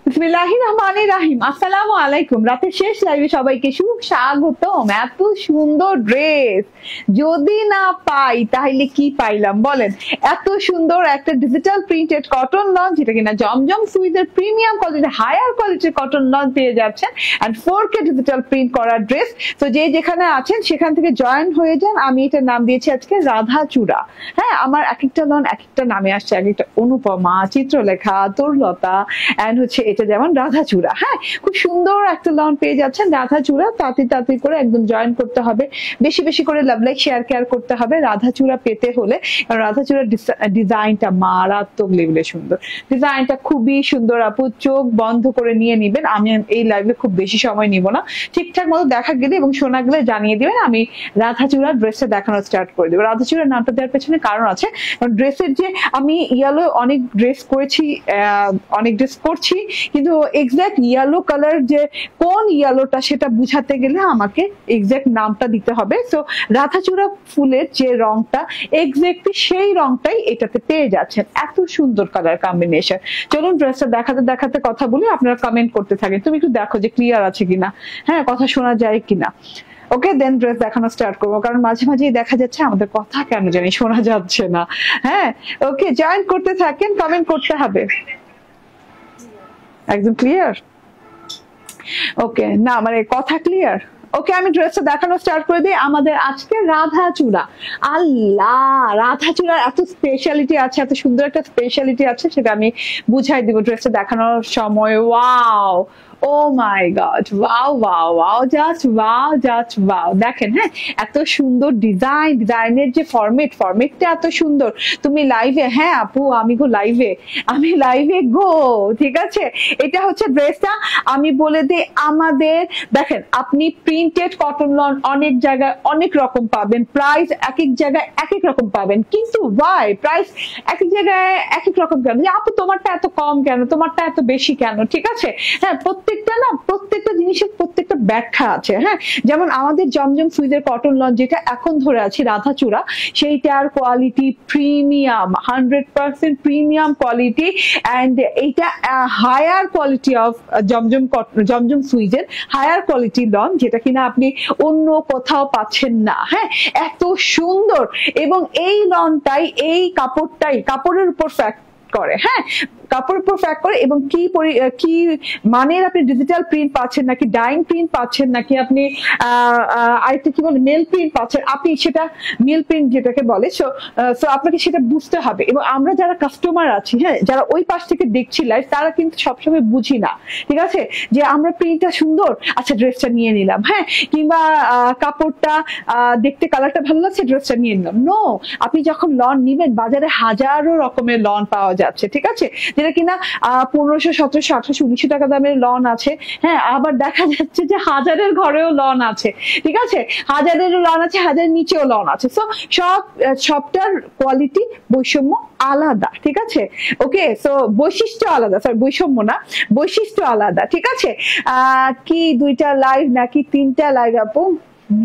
বিসমিল্লাহির রহমানির রহিম। আসসালামু আলাইকুম। রাতের শেষ লাইভে সবাইকে সুস্বাগতম। এত সুন্দর ড্রেস যদি না পাই তাহলে কি পাইলাম বলেন? এত সুন্দর একটা ডিজিটাল প্রিন্টেড কটন লন, যেটা কিনা জমজম সুইজের প্রিমিয়াম কোয়ালিটি হায়ার কোয়ালিটির কটন লন পেয়ে যাচ্ছেন, এন্ড 4K ডিজিটাল প্রিন্ট করা ড্রেস। তো যে যেখানে আছেন সেখান থেকে জয়েন হয়ে যান। আমি এটার নাম দিয়েছি আজকে রাধা চূড়া। হ্যাঁ, আমার এক একটা লন এক একটা নামে আসছে, এক একটা অনুপমা, চিত্রলেখা, তরুলতা, এন্ড হচ্ছে এটা যেমন রাধা চূড়া। হ্যাঁ, খুব সুন্দর একটা লন পেয়ে যাচ্ছেন রাধা চূড়া। তাড়াতাড়ি করে একদম জয়েন করতে হবে, বেশি বেশি করে লাভ লাইক শেয়ার কেয়ার করতে হবে রাধা চূড়া পেতে হলে। কারণ রাধা চূড়ার ডিজাইনটা মারাত্মক লেভেলে সুন্দর, ডিজাইনটা খুবই সুন্দর। আপু চোখ বন্ধ করে নিয়ে নিবেন, আমি এই লাইভে খুব বেশি সময় নিব না, ঠিকঠাক মতো দেখা গেলে এবং শোনা গেলে জানিয়ে দিবেন, আমি রাধা চূড়ার ড্রেসটা দেখানো স্টার্ট করে দেবো। রাধা চূড়ার নামটা দেওয়ার পেছনে কারণ আছে, কারণ ড্রেসের যে আমি ইয়েলো অনেক ড্রেস করেছি, অনেক ড্রেস করছি, কিন্তু এক্সাক্ট ইয়েলো কালার যে কোন ইয়েলোটা সেটা বুঝাতে গেলে আমাকে এক্সাক্ট নামটা দিতে হবে। তো রাধাচূড়া ফুলের যে রংটা এক্সাক্টলি সেই রংটাই এটাতে পেয়ে যাচ্ছেন। এত সুন্দর কালার কম্বিনেশন। চলুন ড্রেসটা দেখাতে দেখাতে কথা বলি, আপনারা কমেন্ট করতে থাকেন। তুমি একটু দেখো যে ক্লিয়ার আছে কিনা, হ্যাঁ কথা শোনা যায় কিনা। ওকে, দেন ড্রেস দেখানো স্টার্ট করবো, কারণ মাঝে মাঝেই দেখা যাচ্ছে আমাদের কথা কেন জানি শোনা যাচ্ছে না। হ্যাঁ, ওকে, জয়েন করতে থাকেন, কমেন্ট করতে হবে। একদম ক্লিয়ার? ওকে, না মানে কথা ক্লিয়ার? ওকে, আমি ড্রেসটা দেখানো স্টার্ট করে দিই। আমাদের আজকে রাধা চূড়া, আল্লাহ রাধা চূড়ার এত স্পেশালিটি আছে, এত সুন্দর একটা স্পেশালিটি আছে, সেটা আমি বুঝাই দিব ড্রেসটা দেখানোর সময়। Wow, oh my god, wow wow wow, just wow, just wow. দেখেন, হ্যাঁ এত সুন্দর ডিজাইন, ডিজাইনের যে ফরমেটটা এত সুন্দর। তুমি লাইভে? হ্যাঁ আপু আমি গো লাইভে, আমি লাইভে গো, ঠিক আছে। এটা হচ্ছে ড্রেসটা, আমি বলে দিই আমাদের। দেখেন, আপনি প্রিন্টেড কটন লন অনেক জায়গায় অনেক রকম পাবেন, প্রাইস এক এক জায়গায় এক এক রকম পাবেন, কিন্তু ওয়াই প্রাইস এক এক জায়গায় এক এক রকম কেন? যে আপু তোমারটা এত কম কেন, তোমারটা এত বেশি কেন? ঠিক আছে, হ্যাঁ প্রত্যেকটা জিনিসের প্রত্যেকটা ব্যাখ্যা আছে। হ্যাঁ, যেমন আমাদের জমজম সুইজের কটন লন যেটা এখন ধরে আছি রাধা চূড়া, সেইটার quality premium, 100% premium quality, and এইটা হায়ার কোয়ালিটি অফ জমজম সুইজের হায়ার কোয়ালিটি লন, যেটা কিনা আপনি অন্য কোথাও পাচ্ছেন না। হ্যাঁ, এত সুন্দর, এবং এই লনটাই এই কাপড়ের উপর ফ্যাক্ট করে। হ্যাঁ, কাপড়ের উপর ফ্যাক্ট করে, এবং কি মানের আপনি ডিজিটাল প্রিন্ট পাচ্ছেন, নাকি ডাইং প্রিন্ট পাচ্ছেন, নাকি আপনি আরেকটা কি বলে মেল প্রিন্ট পাচ্ছেন, আপনি সেটা মেল প্রিন্ট যেটাকে বলে। সো আপনাকে সেটা বুঝতে হবে। এবং আমরা যারা কাস্টমার আছি, হ্যাঁ যারা ওই পাশ থেকে দেখছি লাইভ, তারা কিন্তু সবসময় বুঝি না, ঠিক আছে, যে আমরা প্রিন্টটা সুন্দর, আচ্ছা ড্রেসটা নিয়ে নিলাম, হ্যাঁ, কিংবা কাপড়টা দেখতে কালারটা ভালো লাগছে, ড্রেসটা নিয়ে নিলাম। নো, আপনি যখন লন নিবেন, বাজারে হাজারো রকমের লন পাওয়া যাচ্ছে, ঠিক আছে, যেটা কিনা 1500, 1700, 1800, 1900 টাকা দামের লন আছে। হ্যাঁ, আবার দেখা যাচ্ছে যে হাজারের ঘরেও লন আছে, ঠিক আছে, হাজারেরও লন আছে, হাজারের নিচেও লন আছে। সো সবটার কোয়ালিটি বৈষম্য আলাদা, ঠিক আছে। ওকে, সো বৈশিষ্ট্য আলাদা, সরি বৈষম্য না, বৈশিষ্ট্য আলাদা, ঠিক আছে। কি 2টা লাইভ নাকি 3টা লাইভ আপু?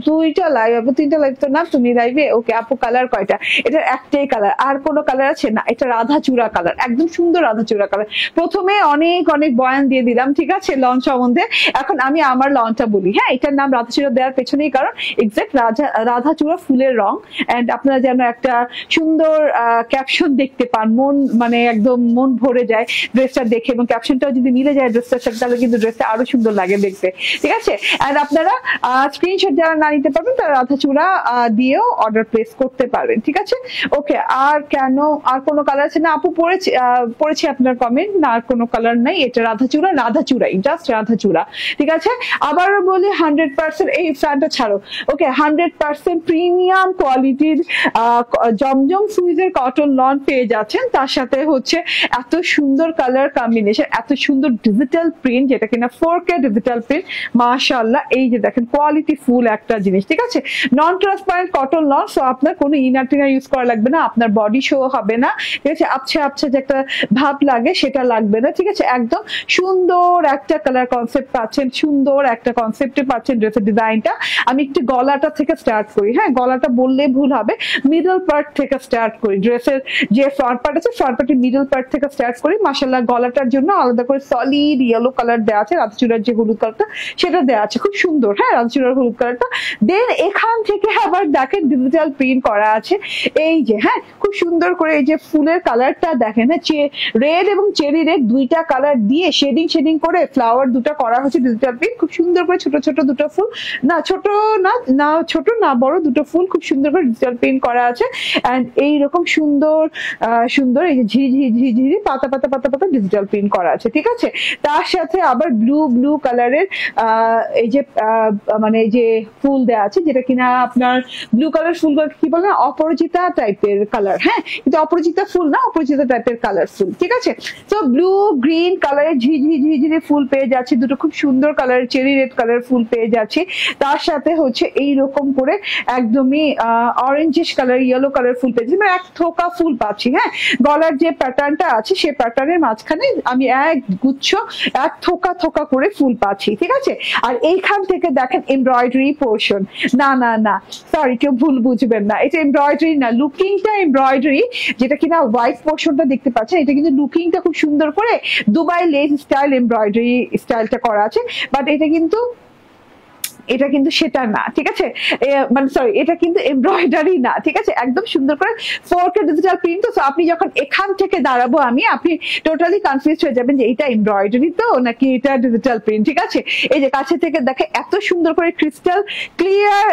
2টা লাইভ আপু, 3টা লাইভ তো না, তুমি লাইভে। ওকে আপু, কালার কয়টা? এটার একটাই কালার, আর কোনো কালার আছে না? এটা রাধা চূড়া কালার, একদম সুন্দর রাধা চূড়া কালার। প্রথমে অনেক বয়ান দিয়ে দিলাম, ঠিক আছে, লন সম্বন্ধে। এখন আমি আমার লনটা বলি। হ্যাঁ, এটার নাম রাধা চূড়া দেওয়ার পেছনেই কারণ এক্সাক্ট রাধা চূড়া ফুলের রং, এন্ড আপনারা যেন একটা সুন্দর ক্যাপশন দেখতে পান, মন মানে একদম মন ভরে যায় ড্রেসটা দেখে, এবং ক্যাপশনটাও যদি মিলে যায় ড্রেসটার সাথে, তাহলে কিন্তু ড্রেসটা আরো সুন্দর লাগে দেখতে, ঠিক আছে। এন্ড আপনারা স্ক্রিনশট যারা না নিতে পারবেন, তারা রাধা চূড়া দিয়েও অর্ডার প্লেস করতে পারবেন, ঠিক আছে। ওকে, আর কেন আর কোনো কালার আছে না আপু? পড়েছি আপনার কমেন্ট, না আর কোনো কালার নাই, এটা রাধা চূড়াই, জাস্ট রাধা চূড়া, ঠিক আছে। আবারও বলি 100%, এই ফ্যানটা ছাড়ো। ওকে, 100% প্রিমিয়াম কোয়ালিটির জমজম সুইজের কটন লন পেয়ে যাচ্ছেন, তার সাথে হচ্ছে এত সুন্দর কালার কম্বিনেশন, এত সুন্দর ডিজিটাল প্রিন্ট, যেটা কিনা 4K ডিজিটাল প্রিন্ট, মাশাআল্লাহ। এই যে দেখেন, কোয়ালিটি ফুল একটা জিনিস, ঠিক আছে। নন ট্রান্সপারেন্ট কটন লন, সো আপনার কোনো ইনার টিনার ইউজ করা লাগবে না, আপনার বডি শো হবে না, ঠিক আছে। আচ্ছা আচ্ছা যে একটা ভাব লাগে সেটা লাগবে না, ঠিক আছে। একদম সুন্দর একটা কালার কনসেপ্ট পাচ্ছেন, সুন্দর একটা কনসেপ্টে পাচ্ছেন ড্রেসের ডিজাইনটা। আমি একটু গলাটা থেকে স্টার্ট করি, হ্যাঁ গলাটা বললে ভুল হবে, মিডল পার্ট থেকে স্টার্ট করি। ড্রেসের যে ফ্রন্ট পার্ট আছে ফ্রন্ট পার্টের মিডল পার্ট থেকে স্টার্ট করি। মাশাআল্লাহ গলাটার জন্য আলাদা করে সলিড ইয়েলো কালার দেওয়া আছে, রাধাচূড়ার যে হলুদ কালারটা সেটা দেওয়া আছে, খুব সুন্দর, হ্যাঁ রাধাচূড়ার হলুদ কালারটা। দেন এখান থেকে আবার দেখেন ডিজিটাল প্রিন্ট করা আছে, এই যে হ্যাঁ খুব সুন্দর করে এই যে ফুলের কালারটা দেখেন, হ্যাঁ রেড এবং চেরি রেড দুইটা কালার দিয়ে শেডিং শেডিং করে ফ্লাওয়ার দুটো করা হচ্ছে ডিজিটাল প্রিন্ট, খুব সুন্দর করে ছোট ছোট দুটো ফুল, না ছোট না ছোট না বড় দুটো ফুল খুব সুন্দর করে ডিজিটাল প্রিন্ট করা আছে। এন্ড এইরকম সুন্দর সুন্দর এই যে ঝিঝি পাতা পাতা পাতা পাতা ডিজিটাল প্রিন্ট করা আছে, ঠিক আছে। তার সাথে আবার ব্লু কালারের এই যে মানে এই যে ফুল দেওয়া আছে, যেটা কিনা আপনার ব্লু কালার ফুল কি বলে না, অপরাজিতা টাইপের কালার, হ্যাঁ কিন্তু অপরাজিতা ফুল না, অপরাজিতা টাইপের কালার ফুল, ঠিক আছে। তো ব্লু গ্রিন কালারের ঝিঝি ফুল পেয়ে যাচ্ছে, দুটো খুব সুন্দর কালারের চেরি রেড কালার ফুল পেয়ে যাচ্ছে। তার সাথে হচ্ছে এইরকম করে একদমই অরেঞ্জিশ কালার ইয়েলো কালার ফুল পেয়েছি, মানে এক থোকা ফুল পাচ্ছি, হ্যাঁ গলার যে প্যাটার্নটা আছে সেই প্যাটার্নের মাঝখানে আমি এক গুচ্ছ এক থোকা থোকা করে ফুল পাচ্ছি, ঠিক আছে। আর এইখান থেকে দেখেন এমব্রয়ডারি পোর্শন, না না না সরি কেউ ভুল বুঝবেন না, এটা এমব্রয়ডারি না, লুকিংটা এমব্রয়ডারি, যেটা কিনা হোয়াইট পোর্শনটা দেখতে পাচ্ছেন এটা কিন্তু লুকিংটা খুব সুন্দর করে দুবাই লেস স্টাইল এমব্রয়ডারি স্টাইলটা করা আছে, বাট এটা কিন্তু সেটা না, ঠিক আছে। মানে সরি এটা কিন্তু এমব্রয়ডারি না, ঠিক আছে, একদম সুন্দর করে 4K ডিজিটাল প্রিন্ট। তো আপনি যখন এখান থেকে দাঁড়াবো আপনি টোটালি কনফিউজ হয়ে যাবেন যে এটা এমব্রয়ডারি তো নাকি এটা ডিজিটাল প্রিন্ট, ঠিক আছে। এই যে কাছে থেকে দেখে এত সুন্দর করে ক্রিস্টাল ক্লিয়ার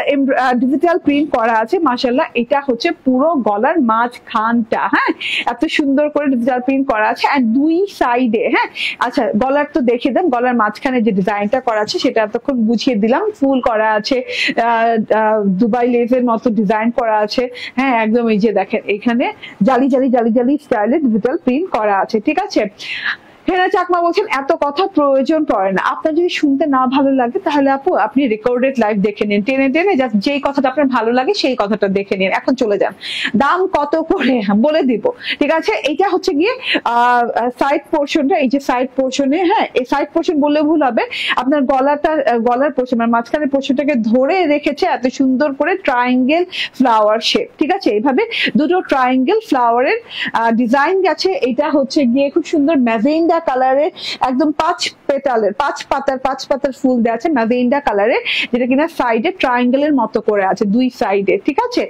ডিজিটাল প্রিন্ট করা আছে, মাশাআল্লাহ। এটা হচ্ছে পুরো গলার মাঝখানটা, হ্যাঁ এত সুন্দর করে ডিজিটাল প্রিন্ট করা আছে, আর দুই সাইডে, হ্যাঁ আচ্ছা গলার তো দেখে দেন, গলার মাঝখানে যে ডিজাইনটা করা আছে সেটা এতক্ষণ বুঝিয়ে দিলাম, ফুল করা আছে, দুবাই লেজের মতো ডিজাইন করা আছে, হ্যাঁ একদম এই যে দেখেন এখানে জালি জালি জালি জালি স্টাইলে ডিজিটাল প্রিন্ট করা আছে, ঠিক আছে। হেনা চাকমা বলছেন এত কথা প্রয়োজন পড়ে না, আপনার যদি শুনতে না ভালো লাগে তাহলে আপু আপনি রেকর্ডেড লাইভ দেখে নিন, টেনে টেনে জাস্ট যেই কথাটা আপনার ভালো লাগে সেই কথাটা দেখে নিন, এখন চলে যান। দাম কত করে বলে দিব, ঠিক আছে। এটা হচ্ছে গিয়ে সাইড পোর্শনটা, এই যে সাইড পোর্শনে, হ্যাঁ এই সাইড পোর্শন বললে ভুল হবে, আপনার গলার পোর্শন মানে মাঝখানের পোর্শনটাকে ধরে রেখেছে এত সুন্দর করে ট্রায়াঙ্গেল ফ্লাওয়ার শেপ, ঠিক আছে। এইভাবে দুটো ট্রায়াঙ্গেল ফ্লাওয়ারের ডিজাইন গেছে। এটা হচ্ছে গিয়ে খুব সুন্দর ম্যাজেন্ডা কালারের, একদম পাঁচ পাতার ফুল দেওয়া আছে ম্যাজেন্ডা কালারের, যেটা কিনা সাইডে ট্রায়াঙ্গেলের মতো করে আছে দুই সাইডে, ঠিক আছে।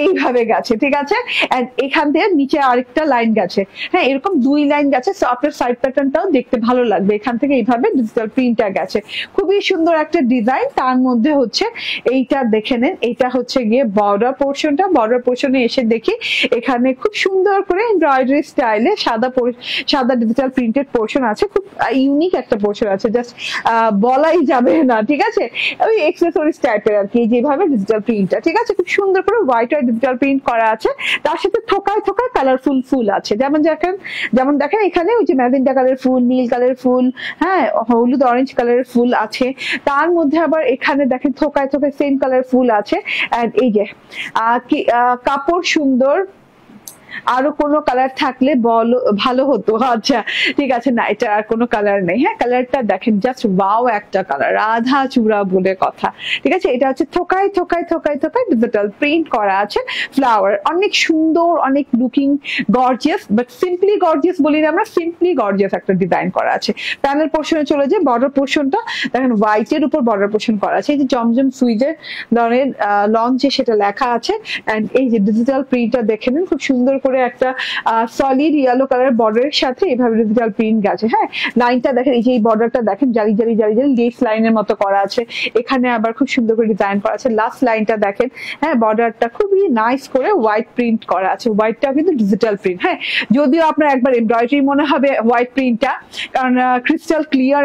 এইভাবে গেছে, ঠিক আছে। এন্ড এখান থেকে নিচে আরেকটা লাইন গেছে, হ্যাঁ এরকম দুই লাইন গেছে, সো আপনার সাইড প্যাটার্নটাও দেখতে ভালো লাগবে। এখান থেকে এইভাবে ডিজিটাল প্রিন্টটা গেছে, খুবই সুন্দর একটা ডিজাইন। তার মধ্যে হচ্ছে এইটা দেখে নেন, এইটা হচ্ছে গিয়ে বর্ডার পোর্শনটা, বর্ডার পোর্শনে এসে দেখি এখানে খুব সুন্দর করে এমব্রয়ডারি স্টাইলে সাদা ডিজিটাল প্রিন্টেড পোর্শন আছে, খুব ইউনিক একটা পোর্শন আছে, জাস্ট বলাই যাবে না, ঠিক আছে। ওই এক্সেসরিজ টাইপের আর কি, যেভাবে ডিজিটাল প্রিন্টটা, ঠিক আছে, খুব সুন্দর করে হোয়াইট আর ডিজিটাল প্রিন্ট করা আছে। তার সাথে থোকায় থোকায় কালারফুল ফুল আছে, যেমন দেখেন এখানে ওই যে ম্যাজেন্টা কালারের ফুল, নীল কালারের ফুল, হ্যাঁ হলুদ অরেঞ্জ কালারের ফুল আছে। তার মধ্যে আবার এখানে দেখেন থোকায় থোকায় সেম কালার ফুল আছে। এন্ড এই যে কাপড় সুন্দর, আরো কোনো কালার থাকলে বলো ভালো হতো, আচ্ছা ঠিক আছে, না এটা আর কোনো কালার নেই, হ্যাঁ কালারটা দেখেন জাস্ট ওয়াও একটা কালার, রাধা চূড়া বলে কথা, ঠিক আছে। এটা হচ্ছে থোকায় থোকায় থোকায় থোকায় ডিজিটাল প্রিন্ট করা আছে ফ্লাওয়ার, অনেক সুন্দর, অনেক looking gorgeous, but simply gorgeous বলি না আমরা, সিম্পলি গর্জিয়াস একটা ডিজাইন করা আছে। প্যানেল পোর্শনে চলে যায়, বর্ডার পোর্শনটা দেখেন হোয়াইটের উপর বর্ডার পোর্শন করা আছে, এই যে জমজম সুইজের লঞ্চে সেটা লেখা আছে। এন্ড এই যে ডিজিটাল প্রিন্টটা দেখে নিন, খুব সুন্দর করে একটা সলিড ইয়েলো কালার বর্ডারের সাথে এভাবে ডিজিটাল প্রিন্ট গেছে, হ্যাঁ লাইনটা দেখেন, এই যে এই বর্ডারটা দেখেন জালি জালি জালি জালি লেস লাইনের মতো করা আছে, এখানে আবার খুব সুন্দর করে ডিজাইন করা আছে। লাস্ট লাইনটা দেখেন, হ্যাঁ বর্ডারটা খুবই নাইস করে হোয়াইট প্রিন্ট করা আছে, হোয়াইটটা কিন্তু ডিজিটাল প্রিন্ট, হ্যাঁ যদিও আপনার একবার এমব্রয়ডারি মনে হবে হোয়াইট প্রিন্টটা, কারণ ক্রিস্টাল ক্লিয়ার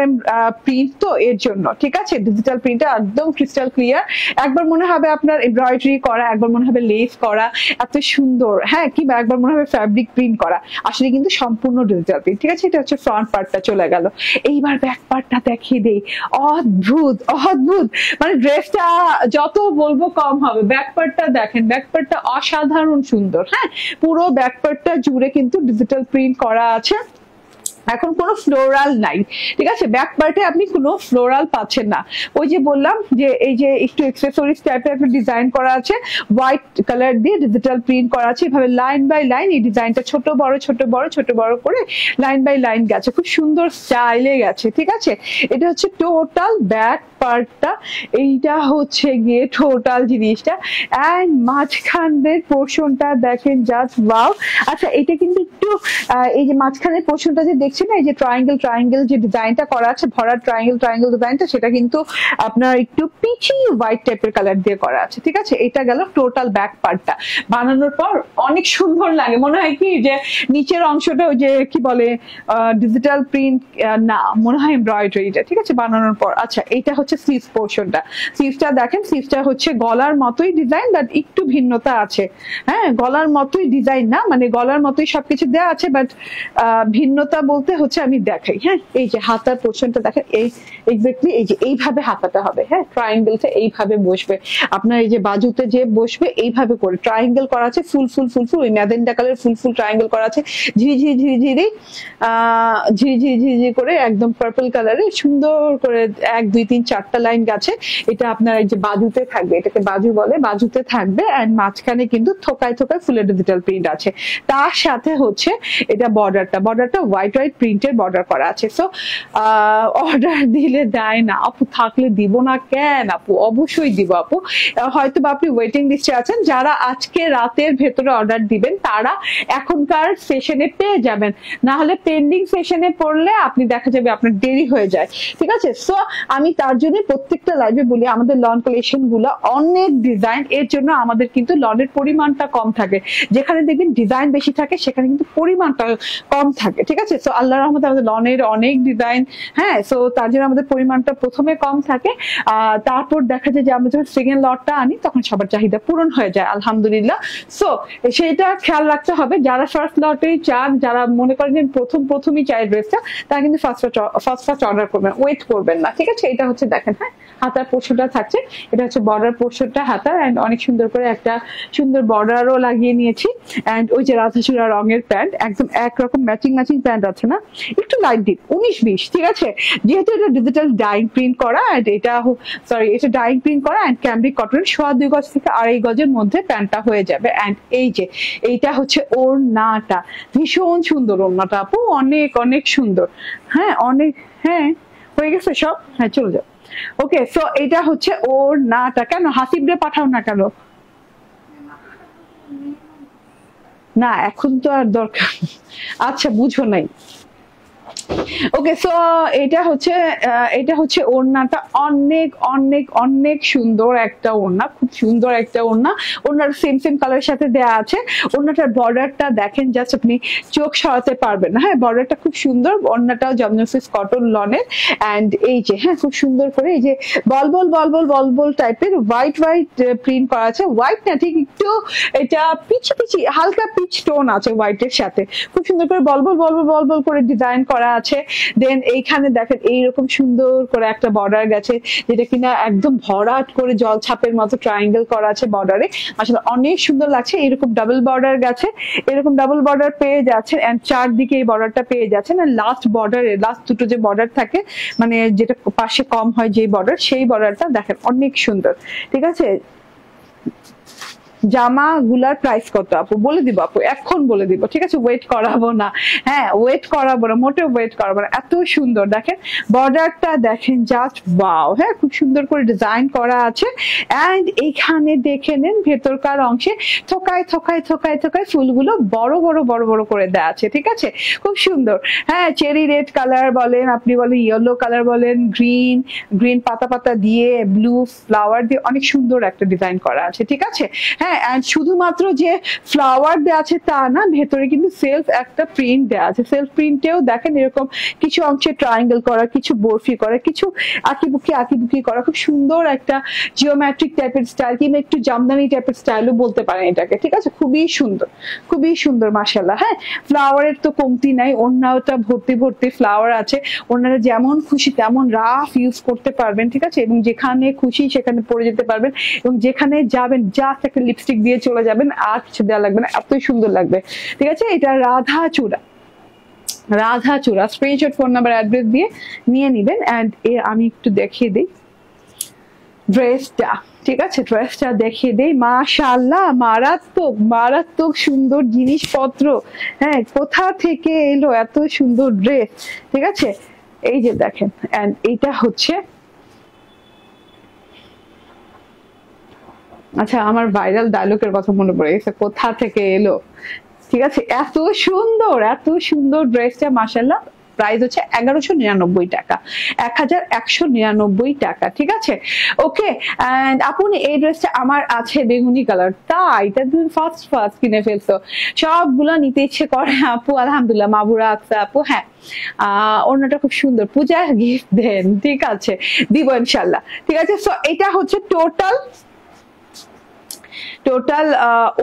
প্রিন্ট তো এর জন্য, ঠিক আছে। ডিজিটাল প্রিন্টটা একদম ক্রিস্টাল ক্লিয়ার, একবার মনে হবে আপনার এমব্রয়ডারি করা, একবার মনে হবে লেস করা, এত সুন্দর, হ্যাঁ কি একবার মনে হবে ফ্যাব্রিক প্রিন্ট করা, আসলে কিন্তু সম্পূর্ণ ডিজিটাল প্রিন্ট। ঠিক আছে, এটা হচ্ছে ফ্রন্ট পার্টটা চলে গেল। এইবার ব্যাক পার্টটা দেখিয়ে দেই। অদ্ভুত অদ্ভুত, মানে ড্রেসটা যত বলবো কম হবে। ব্যাক পার্টটা দেখেন, ব্যাক পার্টটা অসাধারণ সুন্দর। হ্যাঁ, পুরো ব্যাক পার্টটা জুড়ে কিন্তু ডিজিটাল প্রিন্ট করা আছে। এখন কোনো ফ্লোরাল নাই, ঠিক আছে, ব্যাক পার্টে আপনি কোনো ফ্লোরাল পাচ্ছেন না। ওই যে বললাম যে এই যে একটু এক্সেসরিজ টাইপের একটা ডিজাইন করা আছে, হোয়াইট কালার দিয়ে ডিজিটাল প্রিন্ট করা আছে, এভাবে লাইন বাই লাইন এই ডিজাইনটা ছোট বড় ছোট বড় ছোট বড় করে লাইন বাই লাইন গেছে, খুব সুন্দর স্টাইলে গেছে। ঠিক আছে, এটা হচ্ছে টোটাল ব্যাক পার্টটা, এইটা হচ্ছে গিয়ে টোটাল জিনিসটা। এন্ড মাঝখানের পোর্শনটা দেখেন, জাস্ট ওয়াও। আচ্ছা, এটা কিন্তু একটু এই যে মাঝখানের পোর্শনটা যে দেখছেন না, এই যে ট্রায়াঙ্গেল ট্রায়াঙ্গেল যে ডিজাইনটা করা আছে, ভরার ট্রায়াঙ্গেল ট্রায়াঙ্গেল ডিজাইনটা, সেটা কিন্তু আপনার একটু পিচি হোয়াইট টাইপের কালার দিয়ে করা আছে। ঠিক আছে, এটা গেল টোটাল ব্যাক পার্টটা। বানানোর পর অনেক সুন্দর লাগে, মনে হয় কি যে নিচের অংশটা ওই যে কি বলে ডিজিটাল প্রিন্ট না, মনে হয় এমব্রয়ডারিটা। ঠিক আছে, বানানোর পর। আচ্ছা, এটা হচ্ছে স্লিভস পোর্শনটা। স্লিভসটা দেখেন, স্লিভসটা হচ্ছে গলার মতোই ডিজাইন, বাট একটু ভিন্নতা আছে। হ্যাঁ, গলার মতোই ডিজাইন না, মানে গলার মতোই সবকিছু দেওয়া আছে, বাট ভিন্নতা বলতে হচ্ছে আমি দেখাই। হ্যাঁ, এই যে হাতার পোর্শনটা দেখেন, এই এক্স্যাক্টলি এই যে এইভাবে হাতাটা হবে। হ্যাঁ, ট্রায়াঙ্গেলটা এইভাবে বসবে, আপনার এই যে বাজুতে যে বসবে এইভাবে করে ট্রায়াঙ্গেল করা আছে, ফুল ফুল ফুল ফুল ওই ম্যাজেন্টা কালার ফুল ফুল ট্রায়াঙ্গেল করা আছে, ঝিরি ঝিরি ঝিরি ঝিরি ঝিরি ঝিরি ঝিরি ঝিরি করে একদম পার্পল কালারে সুন্দর করে 1 2 3 4টা লাইন গেছে। এটা আপনার এই যে বাজুতে থাকবে, এটাকে বাজু বলে, বাজুতে থাকবে। এন্ড মাঝখানে কিন্তু থোকায় থোকায় ফুলের ডিজিটাল প্রিন্ট আছে। তার সাথে হচ্ছে এটা বর্ডারটা হোয়াইট হোয়াইট প্রিন্টের বর্ডার করা আছে। সো অর্ডার দিলে দেয় না আপু, থাকলে দিব না কেন আপু, অবশ্যই দিব আপু। হয়তো বা আপনি ওয়েটিং লিস্টে আছেন, যারা আজকে রাতের ভেতরে অর্ডার দিবেন তারা এখনকার সেশনে পেয়ে যাবেন, না হলে পেন্ডিং সেশনে পড়লে আপনি দেখা যাবে আপনার দেরি হয়ে যায়। ঠিক আছে, সো আমি তার জন্য প্রত্যেকটা লাইভে বলি আমাদের লন কালেকশন গুলো অনেক ডিজাইন, এর জন্য আমাদের কিন্তু লনের পরিমাণটা কম থাকে। যেখানে দেখবেন ডিজাইন বেশি থাকে সেখানে কিন্তু পরিমাণটা কম থাকে। ঠিক আছে, সো আল্লাহর রহমতে আমাদের লনের অনেক ডিজাইন। হ্যাঁ, সো তার জন্য আমাদের পরিমাণটা প্রথমে কম থাকে, তারপর দেখা যায় যে আমরা যখন সেকেন্ড লটটা আনি তখন সবার চাহিদা পূরণ হয়ে যায় আলহামদুলিল্লাহ। সো সেটা খেয়াল রাখতে হবে, যারা ফার্স্ট লটেই চান, যারা মনে করেন যে প্রথমই চাই ড্রেসটা, তারা কিন্তু ফার্স্ট অর্ডার করবেন, ওয়েট করবেন না। ঠিক আছে, এটা হচ্ছে দেখেন, হ্যাঁ হাতার পোর্শনটা থাকছে, এটা হচ্ছে বর্ডার পোর্শনটা হাতার, এন্ড অনেক সুন্দর করে একটা সুন্দর বর্ডারও লাগিয়ে নিয়েছি। এন্ড ওই যে রাধাচূড়া রঙের প্যান্ট, একদম একরকম ম্যাচিং প্যান্ট আছে না, একটু লাইট ডিপ 19-20। ঠিক আছে, যেহেতু এটা ডিজিটাল ডাইং প্রিন্ট করা, এন্ড এটা এটা ডাইং প্রিন্ট করা এন্ড ক্যামব্রিক কটনের 2.25 গজ থেকে 2.5 গজের মধ্যে প্যান্টটা হয়ে যাবে। এন্ড এই যে এইটা হচ্ছে ওড়নাটা, ভীষণ সুন্দর ওড়নাটা আপু, অনেক অনেক সুন্দর। হ্যাঁ, অনেক, হ্যাঁ হয়ে গেছে সব, হ্যাঁ চলে যাও। ওকে, সো এটা হচ্ছে ওড়নাটা। কেন হাসিবরে পাঠাও না কেন? না এখন তো আর দরকার, আচ্ছা বুঝো নাই। ওকে, সো এটা হচ্ছে ওড়নাটা, অনেক অনেক অনেক সুন্দর একটা ওড়না, খুব সুন্দর একটা ওড়না। ওড়নার সেম কালারের সাথে দেয়া আছে। ওড়নাটার বর্ডারটা দেখেন, জাস্ট আপনি চোখ সরাতে পারবেন না। হ্যাঁ, বর্ডারটা খুব সুন্দর, ওড়নাটা জমজমসিস কটন লনের। এন্ড এই যে হ্যাঁ খুব সুন্দর করে এই যে বলবল টাইপের হোয়াইট প্রিন্ট করা আছে। হোয়াইট না, ঠিক একটু এটা পিচি হালকা পিচ টোন আছে হোয়াইটের সাথে, খুব সুন্দর করে বলবল করে ডিজাইন করা আছে। দেন এইখানে দেখেন এইরকম সুন্দর করে একটা বর্ডার গেছে, যেটা কিনা একদম ভরাট করে জল ছাপের মতো ট্রায়াঙ্গেল করা আছে বর্ডারে, আসলে অনেক সুন্দর লাগছে। এরকম ডাবল বর্ডার গেছে, এরকম ডাবল বর্ডার পেয়ে যাচ্ছেন, এন্ড চারদিকে এই বর্ডারটা পেয়ে যাচ্ছেন। আর লাস্ট দুটো যে বর্ডার থাকে, মানে যেটা পাশে কম হয় যে বর্ডার, সেই বর্ডারটা দেখেন অনেক সুন্দর। ঠিক আছে, জামা গুলার প্রাইস কত আপু বলে দিব আপু, এখন বলে দিব। ঠিক আছে, ওয়েট করাবো না, হ্যাঁ ওয়েট করাবো না, মোটেও ওয়েট করাবো না। এত সুন্দর দেখেন বর্ডারটা, দেখেন জাস্ট ওয়াও। হ্যাঁ, খুব সুন্দর করে ডিজাইন করা আছে। এন্ড এইখানে দেখে নেন ভেতরকার অংশে থোকায় ফুলগুলো বড় করে দেওয়া আছে। ঠিক আছে, খুব সুন্দর। হ্যাঁ, চেরি রেড কালার বলেন, আপনি বলেন ইয়েলো কালার বলেন, গ্রিন পাতা দিয়ে, ব্লু ফ্লাওয়ার দিয়ে অনেক সুন্দর একটা ডিজাইন করা আছে। ঠিক আছে, হ্যাঁ হ্যাঁ, এন্ড শুধুমাত্র যে ফ্লাওয়ার দেওয়া আছে তা না, ভেতরে কিন্তু সেলফ একটা প্রিন্ট দেওয়া আছে। সেলফ প্রিন্টেও দেখেন এরকম কিছু অংশে ট্রায়াঙ্গেল করা, কিছু বরফি করা, কিছু আঁকিবুকি করা, খুব সুন্দর একটা জিওমেট্রিক টাইপের স্টাইল, কিংবা একটু জামদানি টাইপের স্টাইলও বলতে পারেন এটাকে। ঠিক আছে, খুবই সুন্দর মাশাআল্লাহ। হ্যাঁ, ফ্লাওয়ারের তো কমতি নাই, ওড়নাটা ভর্তি ফ্লাওয়ার আছে। ওনারা যেমন খুশি তেমন রাফ ইউজ করতে পারবেন। ঠিক আছে, এবং যেখানে খুশি সেখানে পরে যেতে পারবেন, এবং যেখানে যাবেন জাস্ট একটা লিপস্টিক দিয়ে চলে যাবেন, আর কিছু দেওয়া লাগবে না, এতই সুন্দর লাগবে। ঠিক আছে, এটা রাধা চূড়া। স্ক্রিনশট, ফোন নাম্বার, অ্যাড্রেস দিয়ে নিয়ে নিবেন। এন্ড আমি একটু দেখিয়ে দিই ড্রেসটা। ঠিক আছে, ড্রেসটা দেখিয়ে দেই। মাশাআল্লাহ, মারাত্মক সুন্দর জিনিসপত্র। হ্যাঁ, কোথা থেকে এলো এত সুন্দর ড্রেস? ঠিক আছে, এই যে দেখেন, এন্ড এইটা হচ্ছে, আচ্ছা আমার ভাইরাল ডায়লগের কথা মনে পড়ে গেছে, কোথা থেকে এলো। ঠিক আছে, এত সুন্দর ড্রেসটা মাশাআল্লাহ। প্রাইস হচ্ছে 1199 টাকা, 1199 টাকা। ঠিক আছে, ওকে। এন্ড আপনি এই ড্রেসটা আমার আছে বেগুনি কালার, তাই এটা তুমি ফার্স্ট কিনে ফেলছো, সবগুলো নিতে ইচ্ছে করে আপু। আলহামদুলিল্লাহ, মাবুরা আকসা আপু। হ্যাঁ, ওনাটা খুব সুন্দর, পূজার গিফট দেন। ঠিক আছে, দিব ইনশাল্লাহ। ঠিক আছে, সো এটা হচ্ছে টোটাল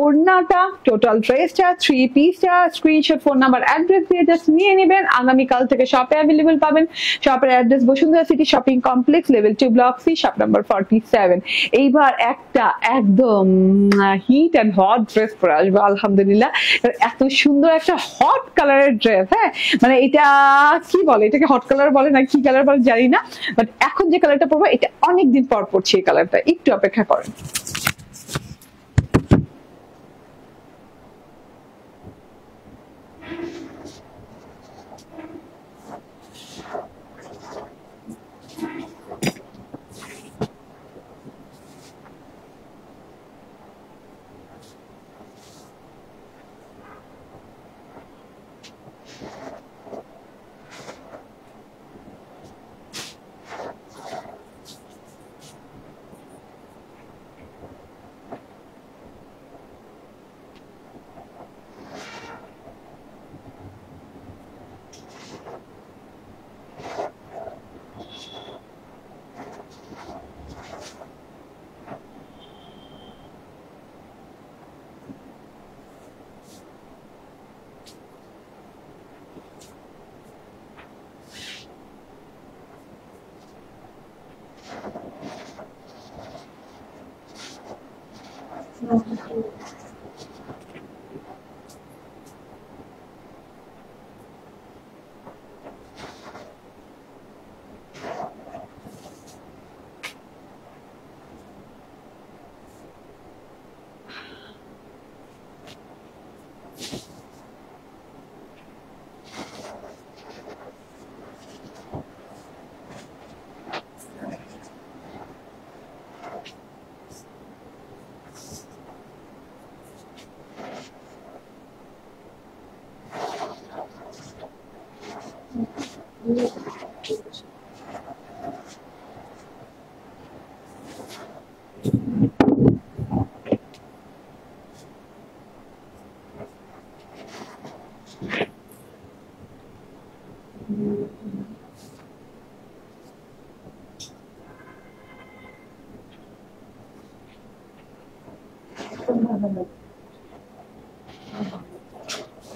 ওড়নাটা, টোটাল ড্রেসটা, 3 পিসটা। স্ক্রিনশট, ফোন নাম্বার, অ্যাড্রেস দিয়ে জাস্ট নিয়ে নেবেন। আগামীকাল থেকে শপে অ্যাভেলেবল পাবেন। শপের address Bashundhara city shopping complex, level 2, block C, shop number 47। এইবার একটা একদম হিট অ্যান্ড হট ড্রেস পরে আসবে আলহামদুলিল্লাহ। এত সুন্দর একটা হট কালারের ড্রেস। হ্যাঁ, মানে এটা কি বলে, এটাকে হট কালার বলে না কি কালার বলে জানি না, বাট এখন যে কালারটা পরবো এটা অনেকদিন পর পড়ছি এই কালারটা, একটু অপেক্ষা করেন।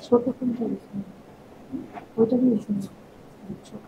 ছোট কোনটা ওইটা দিয়েছি ছোট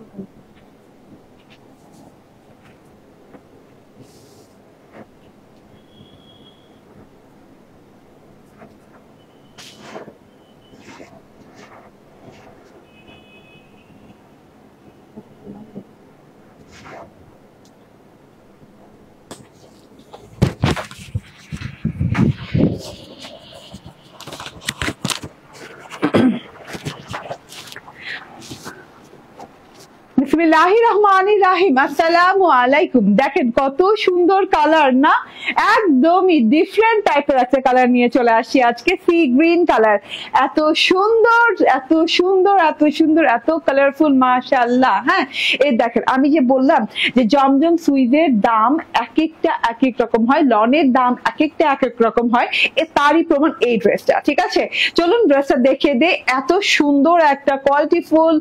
বিসমিল্লাহির রহমানির রহিম। আসসালামু আলাইকুম। দেখেন কত সুন্দর কালার না, একদমই ডিফারেন্ট টাইপের একটা কালার নিয়ে চলে আসছি আজকে, সি গ্রিন কালার। এত সুন্দর এত সুন্দর এত সুন্দর এত কালারফুল, মাশাআল্লাহ। হ্যাঁ, এই দেখেন আমি যে বললাম যে জমজম সুইজের দাম এক একটা এক এক রকম হয়, লনের দাম এক একটা এক এক রকম হয়, তারই প্রমাণ এই ড্রেসটা। ঠিক আছে, চলুন ড্রেসটা দেখে দে। এত সুন্দর একটা কোয়ালিটিফুল,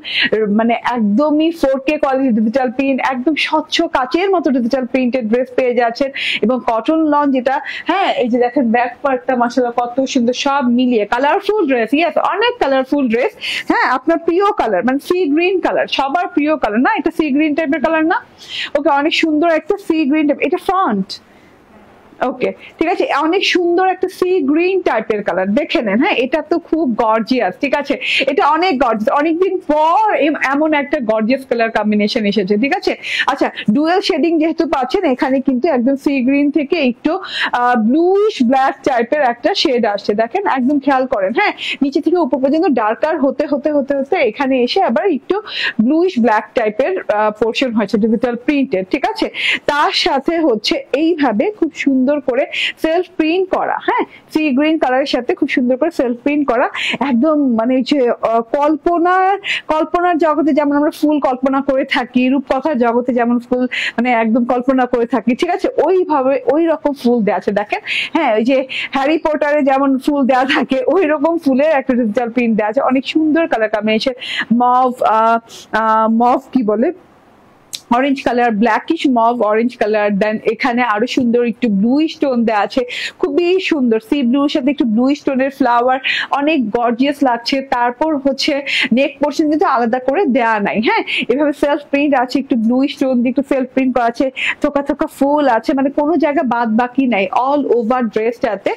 মানে একদমই 4K কোয়ালিটি ডিজিটাল প্রিন্ট, একদম স্বচ্ছ কাচের মতো ডিজিটাল প্রিন্টেড ড্রেস পেয়ে যাচ্ছেন, এবং কটন লন যেটা। হ্যাঁ, এই যে দেখেন ব্যাক পার্টটা মাশাআল্লাহ কত সুন্দর, সব মিলিয়ে কালারফুল ড্রেস। ইয়েস, অনেক কালারফুল ড্রেস। হ্যাঁ, আপনার প্রিয় কালার মানে সি গ্রিন কালার, সবার প্রিয় কালার না, এটা সি গ্রিন টাইপের কালার না? ওকে, অনেক সুন্দর একটা সি গ্রিন টাইপ, এটা ফ্রন্ট। ওকে, ঠিক আছে, অনেক সুন্দর একটা সি গ্রিন টাইপের কালার, দেখে নেন। হ্যাঁ, এটা তো খুব গর্জিয়াস। ঠিক আছে, এটা অনেক গর্জিয়াস, অনেকদিন পর এমন একটা গর্জিয়াস কালার কম্বিনেশন এসেছে। ঠিক আছে, আচ্ছা, ডুয়েল শেডিং যেহেতু পাচ্ছেন, এখানে কিন্তু একদম সি গ্রিন থেকে একটু ব্লুইশ ব্ল্যাক টাইপের একটা শেড আসছে, দেখেন, একদম খেয়াল করেন। হ্যাঁ, নিচে থেকে উপর পর্যন্ত ডার্কার হতে হতে হতে হতে এখানে এসে আবার একটু ব্লুইশ ব্ল্যাক টাইপের পোর্শন হয়েছে ডিজিটাল প্রিন্টেড। ঠিক আছে, তার সাথে হচ্ছে এইভাবে খুব সুন্দর করে সেলফ প্রিন্ট করা। হ্যাঁ, সি গ্রিন কালারের সাথে খুব সুন্দর করে সেলফ প্রিন্ট করা, একদম মানে যে কল্পনার জগতে যেমন আমরা ফুল কল্পনা করে থাকি, রূপকথার জগতে যেমন ফুল মানে একদম কল্পনা করে থাকি। ঠিক আছে, ওইভাবে ওই রকম ফুল দেওয়া আছে, দেখেন। হ্যাঁ, ওই যে হ্যারি পটারে যেমন ফুল দেওয়া থাকে, ওই রকম ফুলের একটা ডিজিটাল প্রিন্ট দেওয়া আছে, অনেক সুন্দর কালার কম্বিনেশন। মভ কি বলে, orange colour, blackish mauve orange colour, then এখানে আরো সুন্দর একটু ব্লু স্টোন দেওয়া আছে, খুবই সুন্দর। সি ব্লুর সাথে একটু ব্লু স্টোনের ফ্লাওয়ার, অনেক গর্জিয়াস লাগছে। তারপর হচ্ছে নেক পোর্শন কিন্তু আলাদা করে দেওয়া নাই। হ্যাঁ, এভাবে সেলফ প্রিন্ট আছে, একটু ব্লু স্টোন দিয়ে একটু সেলফ প্রিন্ট করা আছে, থোকা থোকা ফুল আছে, মানে কোনো জায়গা বাদ বাকি নাই, অল ওভার ড্রেসটাতে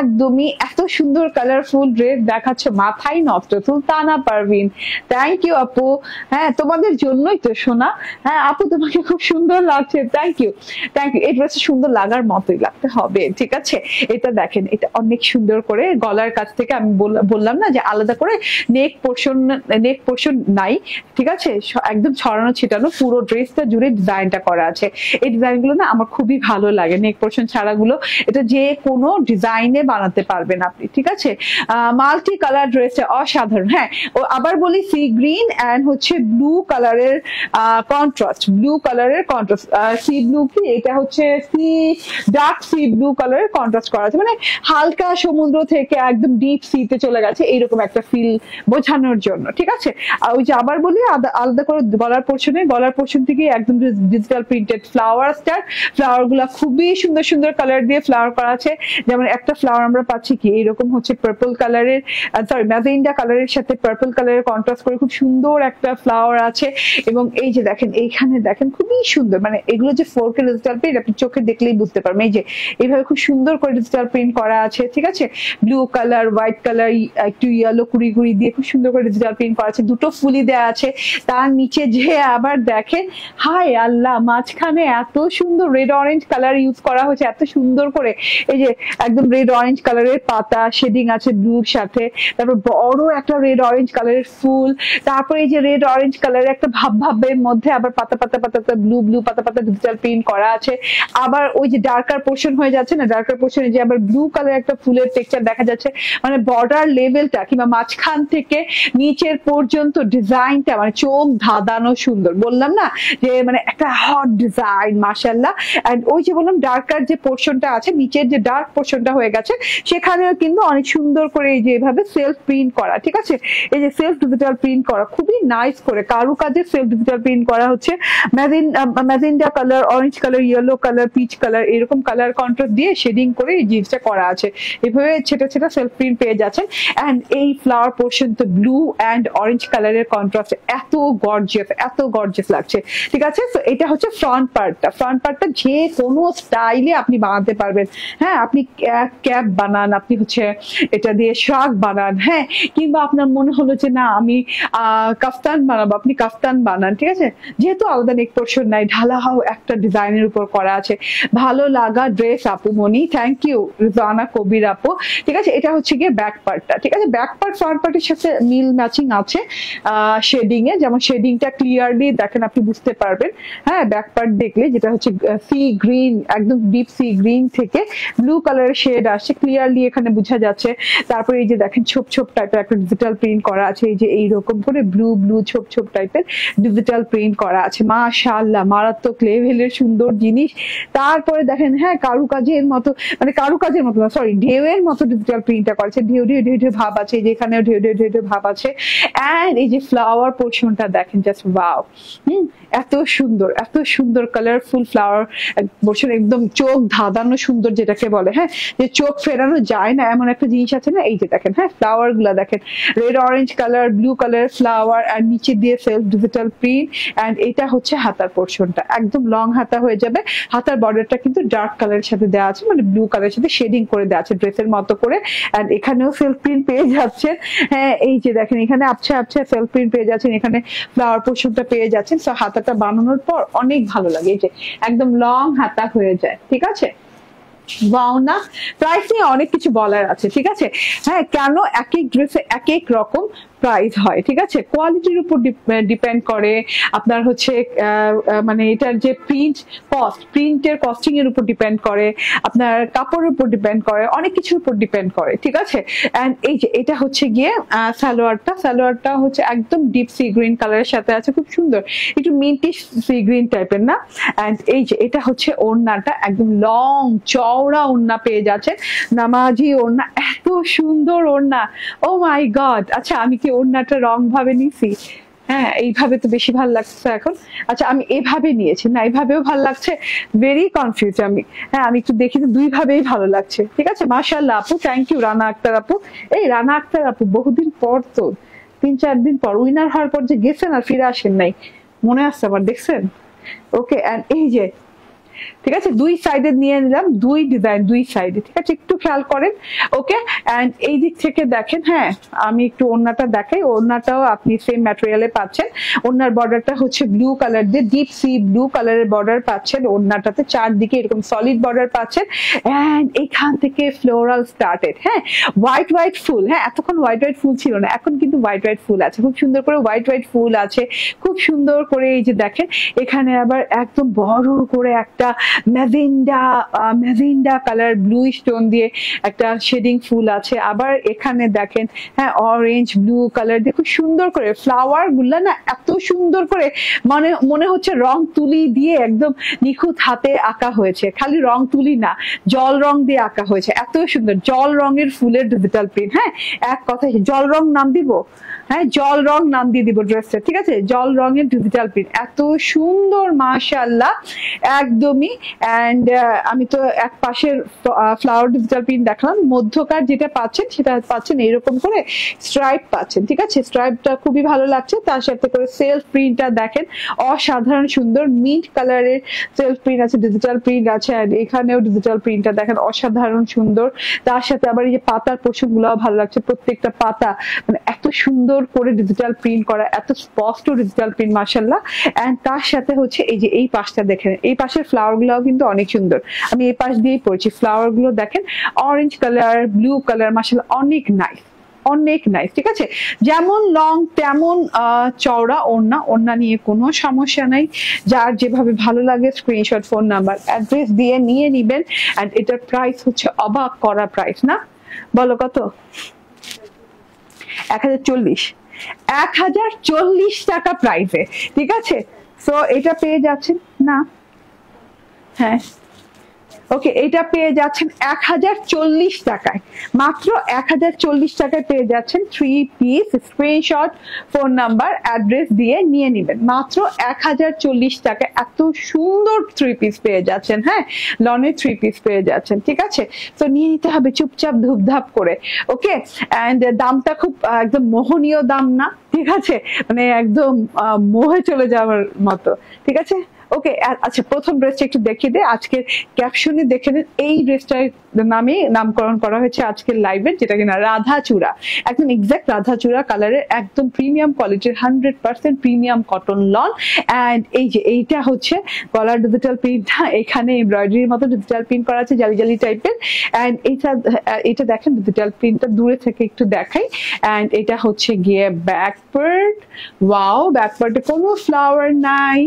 একদমই এত সুন্দর কালারফুল ড্রেস দেখাচ্ছে, মাথায় নষ্ট। সুলতানা পারভিন, থ্যাংক ইউ আপু। হ্যাঁ, তোমাদের জন্যই তো শোনা। হ্যাঁ আপু, তোমাকে খুব সুন্দর লাগছে, থ্যাংক ইউ থ্যাংক ইউ। এই ড্রেসটা সুন্দর লাগার মতোই লাগতে হবে। ঠিক আছে, এটা দেখেন, এটা অনেক সুন্দর করে গলার কাছ থেকে আমি বললাম না যে আলাদা করে নেক পোর্শন নাই। ঠিক আছে, একদম ছড়ানো ছিটানো পুরো ড্রেসটা জুড়ে ডিজাইনটা করা আছে। এই ডিজাইনগুলো না আমার খুবই ভালো লাগে, নেক পোর্শন ছাড়াগুলো। এটা যে কোনো ডিজাইনে বানাতে পারবেন আপনি। ঠিক আছে, মাল্টি কালার ড্রেসটা অসাধারণ। হ্যাঁ, ও আবার বলি, সি গ্রিন অ্যান্ড হচ্ছে ব্লু কালারের কন্ট্রাস্ট, ব্লু কালারের কন্ট্রাস্ট। সি ব্লু কি, এটা হচ্ছে সি ডার্ক সি ব্লু কালারের কন্ট্রাস্ট করা আছে, মানে হালকা সমুদ্র থেকে একদম ডিপ সিতে চলে গেছে, এইরকম একটা ফিল বোঝানোর জন্য। ঠিক আছে, আর ওই যে আবার বলি, আলাদা করে গলার পোর্শন থেকে একদম digital printed flower star, flower গুলা খুবই সুন্দর সুন্দর কালার দিয়ে ফ্লাওয়ার করা আছে। যেমন একটা ফ্লাওয়ার আমরা পাচ্ছি কি এইরকম হচ্ছে পার্পল কালারের, সরি ম্যাজেন্ডা কালারের সাথে পার্পল কালারের কন্ট্রাস্ট করে খুব সুন্দর একটা ফ্লাওয়ার আছে। এবং এই যে দেখেন, এইখানে দেখেন খুবই সুন্দর, মানে এগুলো যে 4K ডিজিটাল প্রিন্ট, আপনি চোখে দেখলেই বুঝতে পারবেন। এই যে এইভাবে খুব সুন্দর করে ডিজিটাল প্রিন্ট করা আছে। ঠিক আছে, ব্লু কালার, হোয়াইট কালার, একটু ইয়েলো কুড়ি কুড়ি দিয়ে খুব সুন্দর করে ডিজিটাল প্রিন্ট করা আছে, দুটো ফুলি দেওয়া আছে। তার নিচে যে আবার দেখেন, হাই আল্লাহ, মাঝখানে এত সুন্দর রেড অরেঞ্জ কালার ইউজ করা হয়েছে, এত সুন্দর করে। এই যে একদম রেড অরেঞ্জ কালারের পাতা শেডিং আছে ব্লুর সাথে, তারপর বড় একটা রেড অরেঞ্জ কালারের ফুল, তারপর এই যে রেড অরেঞ্জ কালারের একটা ভাবের মধ্যে আবার পাতা পাতা পাতা ব্লু ব্লু পাতা পাতা ডিজিটাল প্রিন্ট করা আছে। আবার ওই যে ডার্কার পোর্শন হয়ে যাচ্ছে না, ডার্কার পোর্শনে যে আবার ব্লু কালার একটা ফুলের টেক্সচার দেখা যাচ্ছে, মানে বর্ডার লেভেলটা কিংবা মাঝখান থেকে নিচের পর্যন্ত ডিজাইনটা মানে চোখ ধাঁধানো সুন্দর। বললাম না যে মানে একটা হট ডিজাইন, মাশাআল্লাহ। এন্ড ওই যে বললাম ডার্কার যে পোর্শনটা আছে, নিচের যে ডার্ক পোর্শনটা হয়ে গেছে, সেখানেও কিন্তু অনেক সুন্দর করে এই যে এভাবে সেলফ প্রিন্ট করা। ঠিক আছে, এই যে সেলফ ডিজিটাল প্রিন্ট করা, খুবই নাইস করে কারুকাজে সেলফ ডিজিটাল প্রিন্ট করা হচ্ছে। Magenta colour, orange colour, yellow colour, peach colour, এরকম কালার কন্ট্রাস্ট দিয়ে শেডিং করে এই জিনিসটা করা আছে। এভাবে ছেটা ছেটা সেলফ প্রিন্ট পেয়ে যাচ্ছেন। এন্ড এই ফ্লাওয়ার পোর্শন তো ব্লু অ্যান্ড অরেঞ্জ কালারের কন্ট্রাস্ট এত গর্জিয়াস লাগছে। ঠিক আছে, তো এটা হচ্ছে ফ্রন্ট পার্টটা যে কোনো স্টাইলে আপনি বানাতে পারবেন। হ্যাঁ, আপনি ক্যাপ বানান, আপনি হচ্ছে এটা দিয়ে শার্ট বানান। হ্যাঁ, কিংবা আপনার মনে হলো যে না আমি কাফতান বানাবো, আপনি কাফতান বানান। ঠিক আছে, যেহেতু দ্য নেক পোর্শন নাই, ঢালাও একটা ডিজাইনের উপর করা আছে। ভালো লাগা ড্রেস আপু মনি, থ্যাংক ইউ রিজানা কবির আপু। ঠিক আছে, এটা হচ্ছে গিয়ে ব্যাক পার্টটা। ঠিক আছে, ব্যাক পার্ট ফ্রন্ট পার্টের সাথে মিল ম্যাচিং আছে শেডিং এ, যেমন শেডিংটা ক্লিয়ারলি দেখেন আপনি বুঝতে পারবেন। হ্যাঁ, ব্যাক পার্ট দেখলে যেটা হচ্ছে সি গ্রিন, একদম ডিপ সি গ্রিন থেকে ব্লু কালারের শেড আসছে, ক্লিয়ারলি এখানে বোঝা যাচ্ছে। তারপরে এই যে দেখেন ছোপ ছোপ টাইপের একটা ডিজিটাল প্রিন্ট করা আছে, এই যে এইরকম করে ব্লু ব্লু ছোপ ছোপ টাইপের ডিজিটাল প্রিন্ট করা আছে। মাশাআল্লাহ, মারাত্মক লেভেলের সুন্দর জিনিস। তারপরে দেখেন হ্যাঁ কারুকাজের মতো, মানে কারুকাজের মতো না, সরি ঢেউয়ের মতো ডিজিটাল প্রিন্টটা করেছে, ঢেউ ঢেউ ঢেউ ঢেউ ভাব আছে, যেখানেও ঢেউ ঢেউ ঢেউ ঢেউ ভাব আছে। এন্ড এই যে ফ্লাওয়ার পোর্শনটা দেখেন, জাস্ট ওয়াও, এত সুন্দর, এত সুন্দর কালারফুল ফ্লাওয়ার পোর্শন, একদম চোখ ধাঁধানো সুন্দর যেটাকে বলে। হ্যাঁ, যে চোখ ফেরানো যায় না এমন একটা জিনিস আছে না, এই যে দেখেন হ্যাঁ ফ্লাওয়ার গুলা দেখেন, red orange colour, blue colour flower, আর নিচে দিয়ে সেলফ ডিজিটাল প্রিন্ট। এন্ড এটা হচ্ছে হাতার পোর্শনটা, একদম লং হাতা হয়ে যাবে। হাতার বর্ডারটা কিন্তু ডার্ক কালারের সাথে দেওয়া আছে, মানে ব্লু কালারের সাথে শেডিং করে দেওয়া আছে ড্রেসের মতো করে। এন্ড এখানেও সেলফ প্রিন্ট পেয়ে যাচ্ছেন। হ্যাঁ, এই যে দেখেন এখানে আবছা আবছা সেলফ প্রিন্ট পেয়ে যাচ্ছেন, এখানে ফ্লাওয়ার পোর্শনটা পেয়ে যাচ্ছেন। সো হাতাটা বানানোর পর অনেক ভালো লাগে, এই যে একদম লং হাতা হয়ে যায়। ঠিক আছে, ওয়াও না? প্রাইস নিয়ে অনেক কিছু বলার আছে। ঠিক আছে, হ্যাঁ, কেন এক এক ড্রেসে এক এক রকম প্রাইস হয়। ঠিক আছে, কোয়ালিটির উপর ডিপেন্ড করে, আপনার হচ্ছে মানে এটার যে প্রিন্টের কস্টিং এর উপর ডিপেন্ড করে, আপনার কাপড়ের উপর ডিপেন্ড করে, অনেক কিছুর উপর ডিপেন্ড করে। ঠিক আছে, এন্ড এই যে এটা হচ্ছে গিয়ে সালোয়ারটা হচ্ছে একদম ডিপ সি গ্রিন কালারের সাথে আছে, খুব সুন্দর, একটু মিন্টি সি গ্রিন টাইপের না। এন্ড এই যে এটা হচ্ছে ওড়নাটা, একদম লং চওড়া ওড়না পেয়ে যাচ্ছে, নামাজি ওড়না, এত সুন্দর ওড়না, ও মাই গড। আচ্ছা, আমি কি ওড়নাটা রং ভাবে নিছি? হ্যাঁ, এইভাবে তো বেশি ভালো লাগছে এখন। আচ্ছা, আমি এভাবে নিয়েছি না, এইভাবেও ভালো লাগছে, ভেরি কনফিউজ আমি। হ্যাঁ, আমি একটু দেখি তো দুই ভাবেই ভালো লাগছে। ঠিক আছে, মাশাআল্লাহ আপু, থ্যাংক ইউ রানা আক্তার আপু। এই রানা আক্তার আপু বহুদিন পর, তো 3-4 দিন পর উইনার হওয়ার পর যে গেছেন আর ফিরে আসেন নাই, মনে আছে আমার, দেখছেন? ওকে, এন্ড এই যে ঠিক আছে, দুই সাইডে নিয়ে নিলাম, দুই ডিজাইন দুই সাইডে। ঠিক আছে, একটু খেয়াল করেন। ওকে, এন্ড এই দিক থেকে দেখেন, হ্যাঁ আমি একটু ওড়নাটা দেখাই, ওড়নাটাও আপনি সেম ম্যাটেরিয়ালে পাচ্ছেন। ওড়নার বর্ডারটা হচ্ছে ব্লু কালার দিয়ে ডিপ সি ব্লু কালারের বর্ডার পাচ্ছেন ওড়নাটাতে, চারদিকে এরকম সলিড বর্ডার পাচ্ছেন। এন্ড এইখান থেকে ফ্লোরাল স্টার্টেড, হ্যাঁ হোয়াইট ফুল, হ্যাঁ এতক্ষণ হোয়াইট ফুল ছিল না, এখন কিন্তু হোয়াইট ফুল আছে, খুব সুন্দর করে হোয়াইট ফুল আছে, খুব সুন্দর করে। এই যে দেখেন এখানে আবার একদম বড় করে একটা ম্যাজেন্ডা কালার ব্লু স্টোন দিয়ে একটা শেডিং ফুল আছে। আবার এখানে দেখেন হ্যাঁ অরেঞ্জ ব্লু কালার দিয়ে খুব সুন্দর করে ফ্লাওয়ার গুলা না, এত সুন্দর করে, মানে মনে হচ্ছে রং তুলি দিয়ে একদম নিখুঁত হাতে আঁকা হয়েছে, খালি রং তুলি না, জল রং দিয়ে আঁকা হয়েছে, এত সুন্দর জল রঙের ফুলের ডিজিটাল প্রিন্ট। হ্যাঁ, এক কথায় জল রং নাম দিব, হ্যাঁ জল রং নাম দিয়ে দিব ড্রেসটা। ঠিক আছে, জল রঙের ডিজিটাল প্রিন্ট, এত সুন্দর মাশাআল্লাহ একদমই। এন্ড আমি তো এক পাশের ফ্লাওয়ার ডিজিটাল প্রিন্ট দেখলাম, মধ্যকার যেটা পাচ্ছেন সেটা পাচ্ছেন এইরকম করে স্ট্রাইপ পাচ্ছেন। ঠিক আছে, স্ট্রাইপটা খুবই ভালো লাগছে, তার সাথে করে সেলফ প্রিন্টটা দেখেন অসাধারণ সুন্দর, মিন্ট কালারের সেলফ প্রিন্ট আছে, ডিজিটাল প্রিন্ট আছে, আর এখানেও ডিজিটাল প্রিন্টটা দেখেন অসাধারণ সুন্দর। তার সাথে আবার এই যে পাতার পোর্শন গুলাও ভালো লাগছে, প্রত্যেকটা পাতা মানে এত সুন্দর করে ডিজিটাল প্রিন্ট করা, এত স্পষ্ট ডিজিটাল প্রিন্ট মাশাআল্লাহ। এন্ড তার সাথে হচ্ছে এই যে এই পাশটা দেখেন, এই পাশের ফ্লাওয়ার গুলাও কিন্তু অনেক সুন্দর, আমি এই পাশ দিয়েই পড়ছি, ফ্লাওয়ার গুলো দেখেন অরেঞ্জ কালার ব্লু কালার মাশাআল্লাহ, অনেক নাইস অনেক নাইস। ঠিক আছে, যেমন লং তেমন চওড়া ওড়না নিয়ে কোনো সমস্যা নাই, যার যেভাবে ভালো লাগে স্ক্রিনশট ফোন নাম্বার অ্যাড্রেস দিয়ে নিয়ে নিবেন। এন্ড এটার প্রাইস হচ্ছে অবাক করা প্রাইস না, বলো কত? 1040 টাকা প্রাইসে। ঠিক আছে, সো এটা পেয়ে যাচ্ছেন না, হ্যাঁ ওকে, এটা পেয়ে যাচ্ছেন 1040 টাকায়, মাত্র 1040 টাকায় পেয়ে যাচ্ছেন 3 piece. Screenshot phone number address দিয়ে নিয়ে নেবেন, মাত্র 1040 টাকায় এত সুন্দর 3 পিস পেয়ে যাচ্ছেন। হ্যাঁ, লনের 3 পিস পেয়ে যাচ্ছেন। ঠিক আছে, তো নিয়ে নিতে হবে চুপচাপ ধুপধাপ করে। ওকে, এন্ড দামটা খুব একদম মোহনীয় দাম না, ঠিক আছে, মানে একদম মোহে চলে যাওয়ার মতো। ঠিক আছে, ওকে আচ্ছা, প্রথম ড্রেসটা একটু দেখিয়ে দে, আজকের ক্যাপশনে দেখে নেন এই ড্রেসটার নামে নামকরণ করা হয়েছে আজকের লাইভে, যেটা কিনা রাধা চূড়া, একদম এক্সাক্ট রাধা চূড়া কালারের, একদম প্রিমিয়াম কোয়ালিটির 100% প্রিমিয়াম কটন লন। এন্ড এই যে এইটা হচ্ছে গলার ডিজিটাল প্রিন্টটা, এখানে এমব্রয়ডারির মতো ডিজিটাল প্রিন্ট করা আছে, জালি জালি টাইপের। এন্ড এটা দেখেন ডিজিটাল প্রিন্টটা দূরে থেকে একটু দেখাই। এন্ড এটা হচ্ছে গিয়ে ব্যাক পার্ট, ওয়াও ব্যাক পার্টে কোনো ফ্লাওয়ার নাই।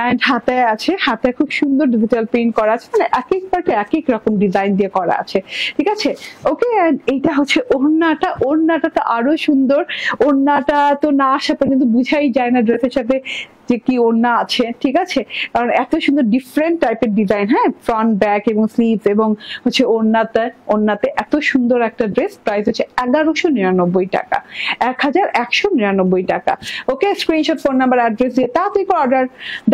এন্ড হাতে আছে, হাতে খুব সুন্দর ডিজিটাল প্রিন্ট করা আছে, মানে এক এক পার্টে এক এক রকম ডিজাইন দিয়ে করা আছে, ঠিক আছে। ওকে, এন্ড এইটা হচ্ছে ওড়নাটা, ওড়নাটা তো আরো সুন্দর। ওড়নাটা তো না আসা পর্যন্ত বুঝাই যায় না ড্রেসের সাথে যে কি ওড়না আছে, ঠিক আছে, কারণ এত সুন্দর ডিফারেন্ট টাইপের ডিজাইন, হ্যাঁ, ফ্রন্ট ব্যাক এবং স্লিভস এবং হচ্ছে ওড়নাতে এত সুন্দর একটা ড্রেস। প্রাইস হচ্ছে 1199 টাকা, 1199 টাকা। ওকে, স্ক্রিনশট, ফোন নাম্বার, অ্যাড্রেস দিয়ে তাড়াতাড়ি অর্ডার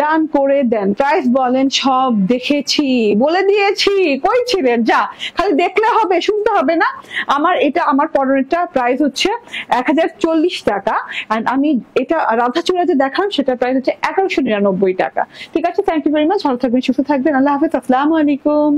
ডান করে দেন। প্রাইস বলেন, সব দেখেছি, বলে দিয়েছি, কই ছিলেন, যা খালি দেখলে হবে, শুনতে হবে না। আমার পরেরটা প্রাইস হচ্ছে 1040 টাকা, এন্ড আমি এটা রাধাচূড়া যে দেখালাম সেটা প্রাইস হচ্ছে 1199 টাকা, ঠিক আছে। থ্যাংক ইউ ভেরি মাচ, ভালো থাকবেন, সুস্থ থাকবেন, আল্লাহ হাফেজ, আসসালামু আলাইকুম।